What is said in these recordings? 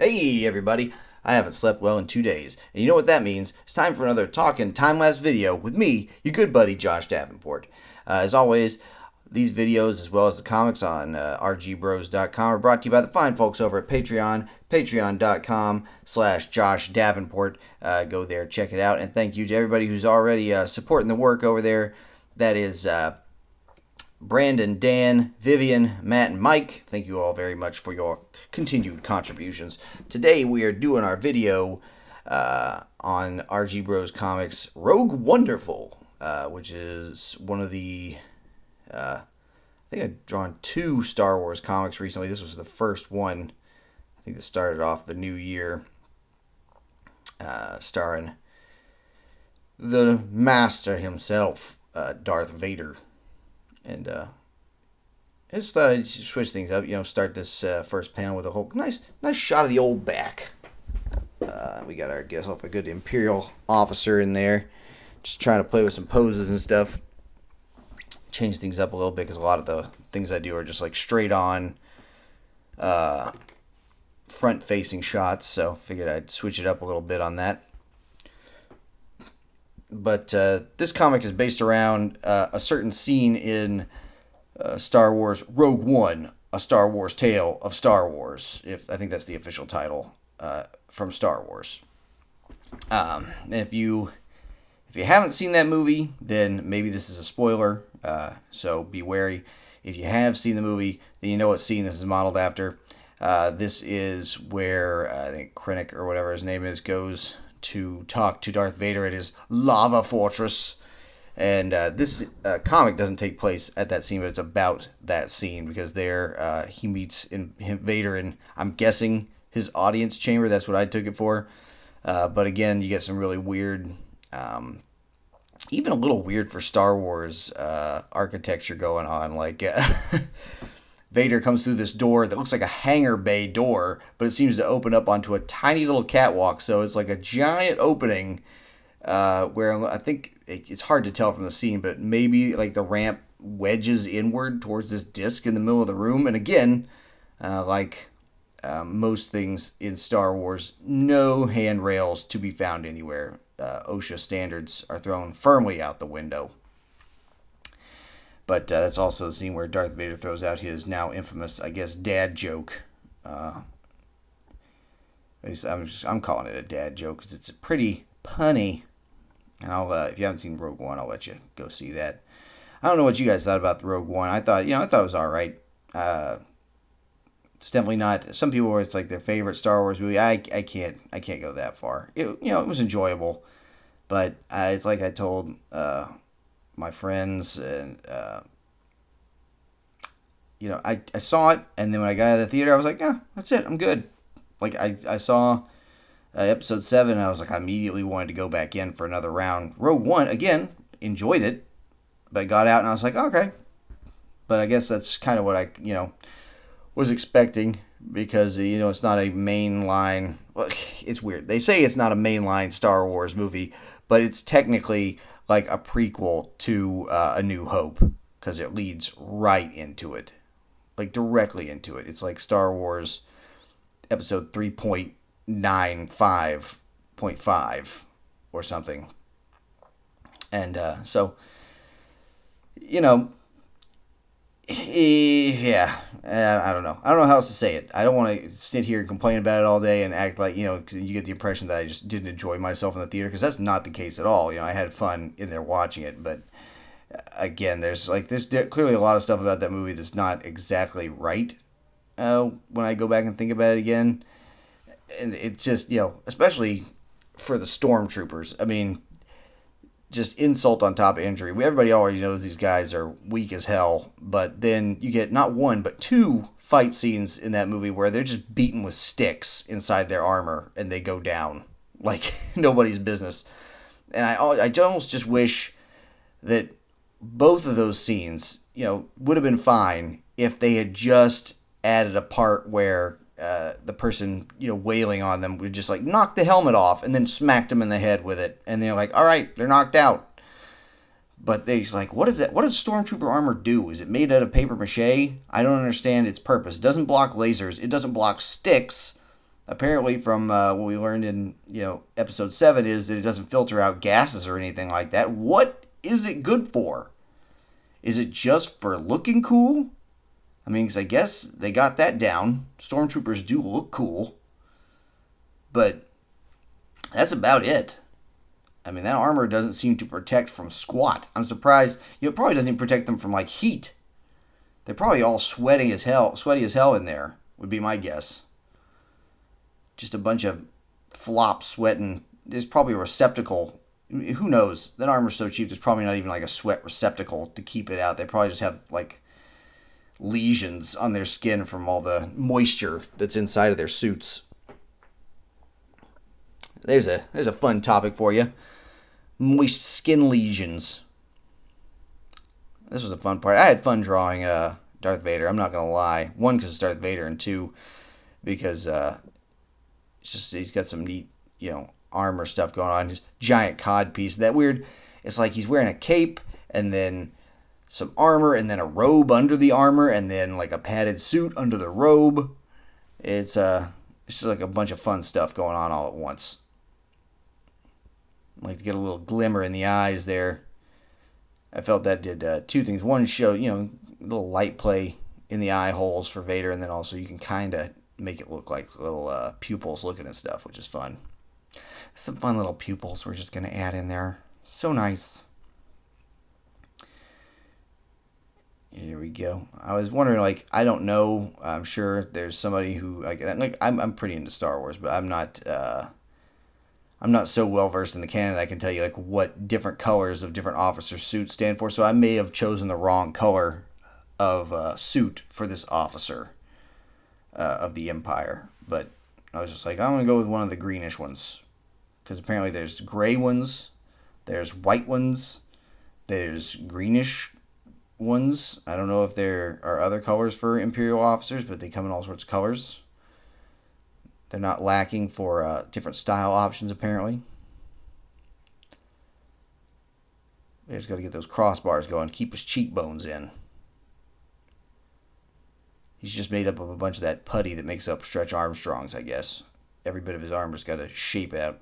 Hey everybody, I haven't slept well in 2 days, and you know what that means? It's time for another talking time-lapse video with me, your good buddy Josh Davenport. As always, these videos as well as the comics on RGBros.com are brought to you by the fine folks over at Patreon, patreon.com/Josh Davenport. Go there, check it out, and thank you to everybody who's already supporting the work over there. That is Brandon, Dan, Vivian, Matt, and Mike. Thank you all very much for your continued contributions. Today we are doing our video on RG Bros Comics Rogue Wonderful, which is one of the I think I've drawn 2 Star Wars comics recently. This was the first one. I think that started off the new year, starring the master himself, Darth Vader. And I just thought I'd switch things up, start this first panel with a whole nice shot of the old back. We got our guess off a good Imperial officer in there, just trying to play with some poses and stuff. Change things up a little bit because a lot of the things I do are just like straight on front facing shots, so figured I'd switch it up a little bit on that. But this comic is based around a certain scene in Star Wars Rogue One, A Star Wars Tale of Star Wars. I think that's the official title from Star Wars. And if you haven't seen that movie, then maybe this is a spoiler, so be wary. If you have seen the movie, then you know what scene this is modeled after. This is where I think Krennic, or whatever his name is, goes to talk to Darth Vader at his lava fortress. And this comic doesn't take place at that scene, but it's about that scene, because there he meets Vader in, I'm guessing, his audience chamber. That's what I took it for. But again, you get some really weird, even a little weird for Star Wars architecture going on. Like Vader comes through this door that looks like a hangar bay door, but it seems to open up onto a tiny little catwalk. So it's like a giant opening where I think it's hard to tell from the scene, but maybe like the ramp wedges inward towards this disc in the middle of the room. And again, like most things in Star Wars, no handrails to be found anywhere. OSHA standards are thrown firmly out the window. But that's also the scene where Darth Vader throws out his now infamous, I guess, dad joke. I'm calling it a dad joke because it's pretty punny. And if you haven't seen Rogue One, I'll let you go see that. I don't know what you guys thought about the Rogue One. I thought it was all right. It's definitely not. Some people, it's like their favorite Star Wars movie. I can't go that far. It was enjoyable, but it's like I told my friends, and I saw it, and then when I got out of the theater, I was like, yeah, that's it, I'm good. Like I saw episode 7, and I was like, I immediately wanted to go back in for another round. Rogue One, again, enjoyed it, but got out and I was like, okay. But I guess that's kind of what I was expecting, because it's not a mainline. Well, it's weird. They say it's not a mainline Star Wars movie, but it's technically like a prequel to A New Hope, because it leads right into it, like directly into it. It's like Star Wars episode 3.95.5 or something. And so, yeah, I don't know. I don't know how else to say it. I don't want to sit here and complain about it all day and act like, you get the impression that I just didn't enjoy myself in the theater, because that's not the case at all. I had fun in there watching it, but again, there's clearly a lot of stuff about that movie that's not exactly right when I go back and think about it again. And it's just, especially for the stormtroopers. I mean, just insult on top of injury. Everybody already knows these guys are weak as hell, but then you get not one but 2 fight scenes in that movie where they're just beaten with sticks inside their armor and they go down like nobody's business. And I almost just wish that both of those scenes, would have been fine if they had just added a part where the person, wailing on them would just like knock the helmet off and then smacked them in the head with it. And they're like, all right, they're knocked out. But they's like, what is that? What does stormtrooper armor do? Is it made out of paper mache? I don't understand its purpose. It doesn't block lasers. It doesn't block sticks. Apparently, from what we learned in episode 7, is that it doesn't filter out gases or anything like that. What is it good for? Is it just for looking cool? I mean, 'cause I guess they got that down. Stormtroopers do look cool, but that's about it. I mean, that armor doesn't seem to protect from squat. I'm surprised. It probably doesn't even protect them from like heat. They're probably all sweaty as hell in there, would be my guess. Just a bunch of flop sweating. There's probably a receptacle. Who knows? That armor's so cheap, there's probably not even like a sweat receptacle to keep it out. They probably just have like lesions on their skin from all the moisture that's inside of their suits. There's a fun topic for you. Moist skin lesions. This was a fun part. I had fun drawing Darth Vader. I'm not gonna lie. One, because it's Darth Vader, and two, because he's got some neat armor stuff going on. His giant cod piece. That weird. It's like he's wearing a cape and then some armor and then a robe under the armor and then like a padded suit under the robe. It's just like a bunch of fun stuff going on all at once. I like to get a little glimmer in the eyes there. I felt that did two things. One, show a little light play in the eye holes for Vader, and then also you can kind of make it look like little pupils looking at stuff, which is fun. Some fun little pupils we're just going to add in there. So nice. Here we go. I was wondering, like, I don't know. I'm sure there's somebody who I'm pretty into Star Wars, but I'm not so well versed in the canon that I can tell you like what different colors of different officer suits stand for. So I may have chosen the wrong color of suit for this officer of the Empire. But I was just like, I'm gonna go with one of the greenish ones, because apparently there's gray ones, there's white ones, there's greenish ones. I don't know if there are other colors for Imperial officers, but they come in all sorts of colors. They're not lacking for different style options, apparently. We just got to get those crossbars going, keep his cheekbones in. He's just made up of a bunch of that putty that makes up Stretch Armstrong's, I guess. Every bit of his armor's got to shape out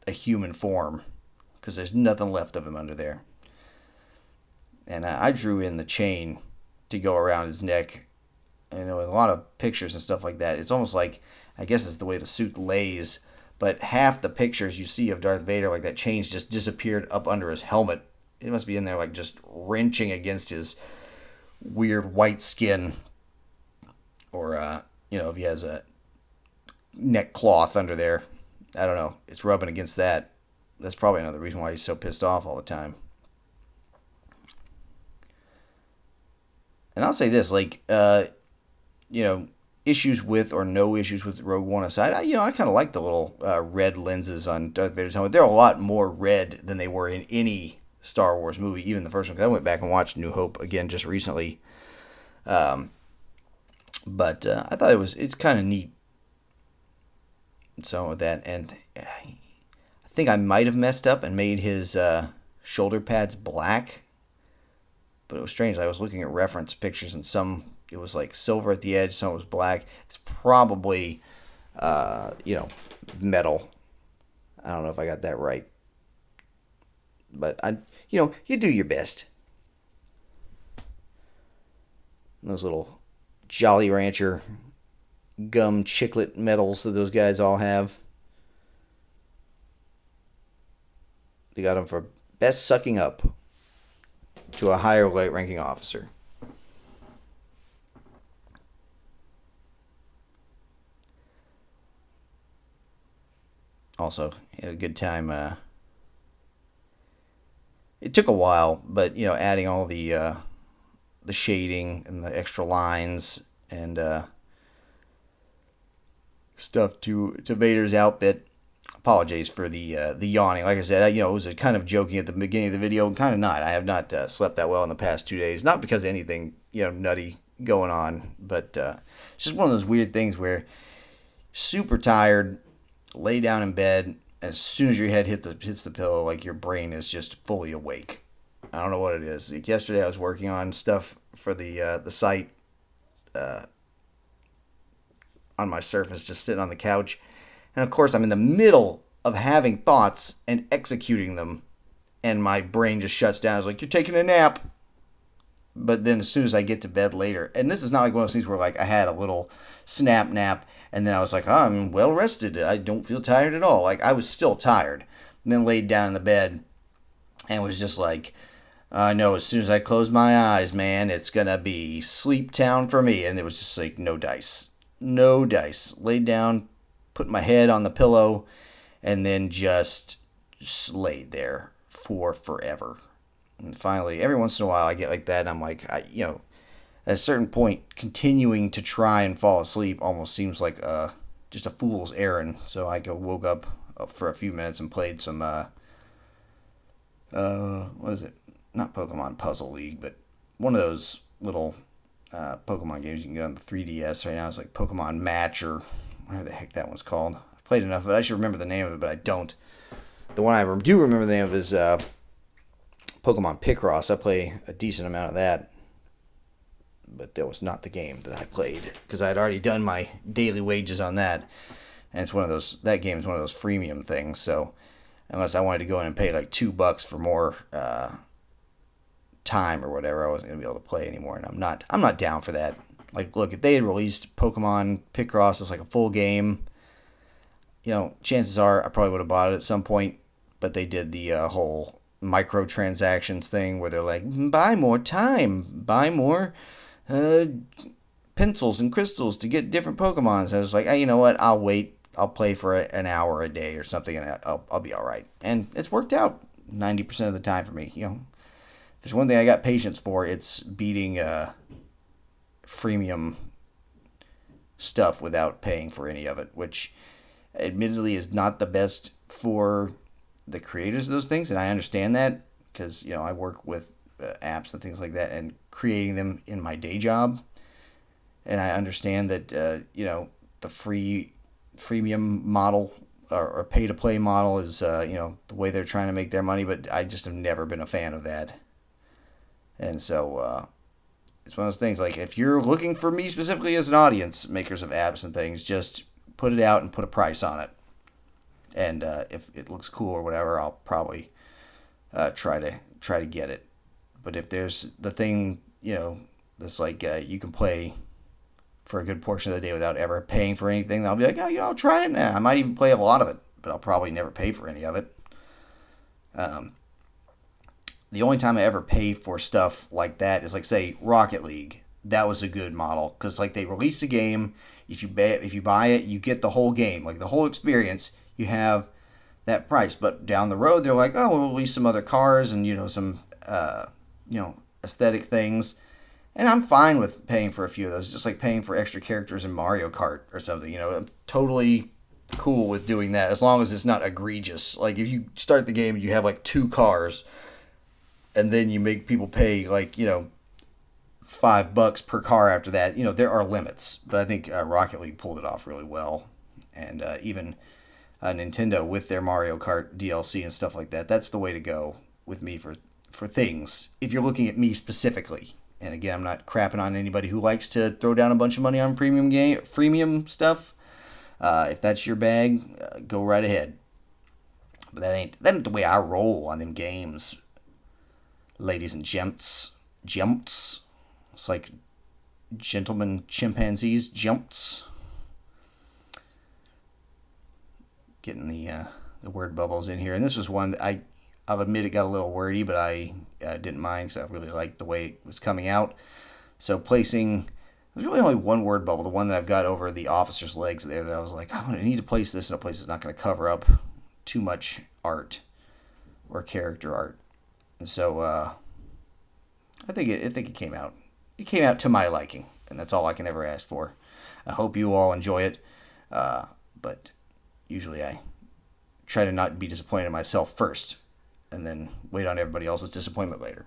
a human form, because there's nothing left of him under there. And I drew in the chain to go around his neck. And with a lot of pictures and stuff like that, it's almost like, I guess it's the way the suit lays, but half the pictures you see of Darth Vader, like that chain's just disappeared up under his helmet. It must be in there like just wrenching against his weird white skin. Or, if he has a neck cloth under there. I don't know. It's rubbing against that. That's probably another reason why he's so pissed off all the time. And I'll say this, like, issues with or no issues with Rogue One aside, I kind of like the little red lenses on Darth Vader's helmet. They're a lot more red than they were in any Star Wars movie, even the first one. 'Cause I went back and watched New Hope again just recently. But I thought it's kind of neat. So with that, and I think I might have messed up and made his shoulder pads black. But it was strange. I was looking at reference pictures, and some it was like silver at the edge, some was black. It's probably, metal. I don't know if I got that right. But you do your best. Those little Jolly Rancher gum chiclet medals that those guys all have. They got them for best sucking up to a higher ranking officer. Also, had a good time. It took a while, but adding all the shading and the extra lines and stuff to Vader's outfit. Apologies for the yawning. Like I said, it was kind of joking at the beginning of the video, and kind of not. I have not slept that well in the past 2 days. Not because of anything nutty going on, but it's just one of those weird things where super tired, lay down in bed. As soon as your head hits the pillow, like your brain is just fully awake. I don't know what it is. Like yesterday, I was working on stuff for the site, on my Surface, just sitting on the couch. And of course, I'm in the middle of having thoughts and executing them, and my brain just shuts down. It's like, you're taking a nap. But then as soon as I get to bed later, and this is not like one of those things where like I had a little snap nap, and then I was like, oh, I'm well rested. I don't feel tired at all. Like, I was still tired. And then laid down in the bed and was just like, I know as soon as I close my eyes, man, it's going to be sleep town for me. And it was just like, no dice. No dice. Laid down, put my head on the pillow, and then just laid there for forever. And finally, every once in a while, I get like that, and I'm like, at a certain point, continuing to try and fall asleep almost seems like just a fool's errand. So I woke up for a few minutes and played some, what is it? Not Pokemon Puzzle League, but one of those little Pokemon games you can get on the 3DS right now. It's like Pokemon Match or whatever the heck that one's called. I've played enough of it. I should remember the name of it, but I don't. The one I do remember the name of is Pokemon Picross. I play a decent amount of that, but that was not the game that I played because I had already done my daily wages on that, and it's one of those. That game is one of those freemium things. So unless I wanted to go in and pay like $2 for more time or whatever, I wasn't gonna be able to play anymore, and I'm not down for that. Like, look, if they had released Pokemon Picross as like a full game, chances are I probably would have bought it at some point. But they did the whole microtransactions thing where they're like, buy more time, buy more pencils and crystals to get different Pokemons. I was like, hey, you know what? I'll wait. I'll play for an hour a day or something, and I'll be all right. And it's worked out 90% of the time for me. If there's one thing I got patience for, it's beating freemium stuff without paying for any of it, which admittedly is not the best for the creators of those things, and I understand that because I work with apps and things like that and creating them in my day job, and I understand that the freemium model or pay to play model is the way they're trying to make their money, but I just have never been a fan of that. And so it's one of those things, like, if you're looking for me specifically as an audience, makers of apps and things, just put it out and put a price on it. And if it looks cool or whatever, I'll probably try to get it. But if there's the thing, that's like you can play for a good portion of the day without ever paying for anything, I'll be like, oh, I'll try it now. I might even play a lot of it, but I'll probably never pay for any of it. The only time I ever paid for stuff like that is, like, say, Rocket League. That was a good model because, like, they release a game. If you buy it, you get the whole game, like the whole experience. You have that price, but down the road they're like, oh, we'll release some other cars and some aesthetic things, and I'm fine with paying for a few of those, just like paying for extra characters in Mario Kart or something. I'm totally cool with doing that as long as it's not egregious. Like, if you start the game and you have like 2 cars, and then you make people pay like $5 per car after that, there are limits. But I think Rocket League pulled it off really well, and even Nintendo with their Mario Kart DLC and stuff like that. That's the way to go with me for things. If you're looking at me specifically, and again, I'm not crapping on anybody who likes to throw down a bunch of money on freemium stuff. If that's your bag, go right ahead. But that ain't the way I roll on them games, ladies and gents. It's like gentlemen chimpanzees, jumps. Getting the word bubbles in here, and this was one that I'll admit it got a little wordy, but I didn't mind because I really liked the way it was coming out. So placing, there's really only one word bubble, the one that I've got over the officer's legs there, that I was like, I need to place this in a place that's not going to cover up too much art or character art. And so I think it came out. It came out to my liking, and that's all I can ever ask for. I hope you all enjoy it, but usually I try to not be disappointed in myself first, and then wait on everybody else's disappointment later.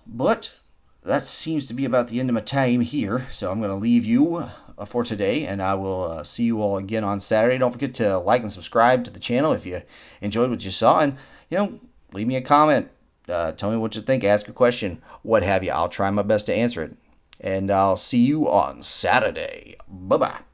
But that seems to be about the end of my time here, so I'm going to leave you for today, and I will see you all again on Saturday. Don't forget to like and subscribe to the channel if you enjoyed what you saw, and leave me a comment. Tell me what you think. Ask a question. What have you. I'll try my best to answer it. And I'll see you on Saturday. Bye-bye.